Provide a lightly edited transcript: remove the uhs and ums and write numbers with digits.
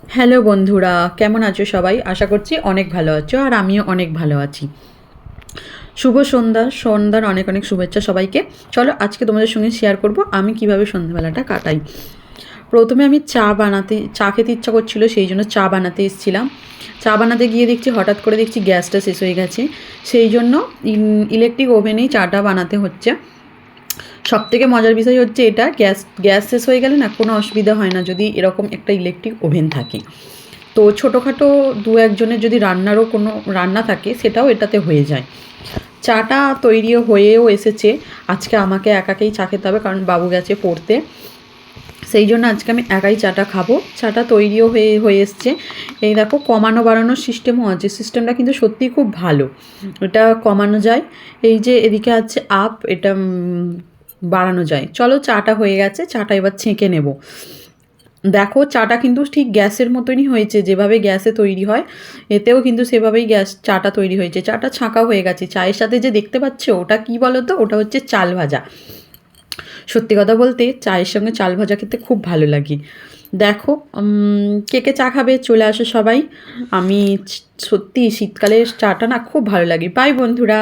Hello বন্ধুরা, কেমন আছো সবাই? আশা করছি অনেক ভালো আছো আর আমিও অনেক ভালো আছি। শুভ সন্ধ্যার অনেক অনেক শুভেচ্ছা সবাইকে। চলো আজকে তোমাদের সঙ্গে শেয়ার করব আমি কিভাবে সন্ধ্যাবেলাটা কাটাই। প্রথমে আমি চা খেতে ইচ্ছা করছিল, সেই জন্য চা বানাতে এসেছিলাম। চা বানাতে গিয়ে দেখছি হঠাৎ করে দেখছি গ্যাসটা শেষ হয়ে গেছে, সেই জন্য ইলেকট্রিক ওভেনেই চাটা বানাতে হচ্ছে। সবথেকে মজার বিষয় হচ্ছে এটা, গ্যাস গ্যাস শেষ হয়ে গেলে না কোনো অসুবিধা হয় না যদি এরকম একটা ইলেকট্রিক ওভেন থাকে। তো ছোটোখাটো দু একজনের যদি রান্নারও কোনো রান্না থাকে সেটাও এটাতে হয়ে যায়। চাটা তৈরিও হয়েও এসেছে। আজকে আমাকে একাকেই চা খেতে হবে, কারণ বাবু গেছে পড়তে। সেই জন্য আজকে আমি একাই চাটা খাবো। চাটা তৈরিও হয়ে হয়ে এসছে। এই দেখো, কমানো বাড়ানোর সিস্টেমও আছে। সিস্টেমটা কিন্তু সত্যিই খুব ভালো। এটা কমানো যায়। এই যে এদিকে আছে আপ, এটা বাড়ানো যায়। চলো, চাটা হয়ে গেছে, চাটা এবার ছেঁকে নেব। দেখো, চাটা কিন্তু ঠিক গ্যাসের মতনই হয়েছে, যেভাবে গ্যাসে তৈরি হয় এতেও কিন্তু সেভাবেই চাটা তৈরি হয়েছে। চাটা ছাঁকা হয়ে গেছে। চায়ের সাথে যে দেখতে পাচ্ছ ওটা কি বলো তো, ওটা হচ্ছে চাল ভাজা। সত্যি কথা বলতে চায়ের সঙ্গে চাল ভাজা খেতে খুব ভালো লাগে। দেখো, কে কে চা খাবে চলে আসো সবাই। আমি সত্যি শীতকালের চাটা না খুব ভালো লাগে। বাই বন্ধুরা।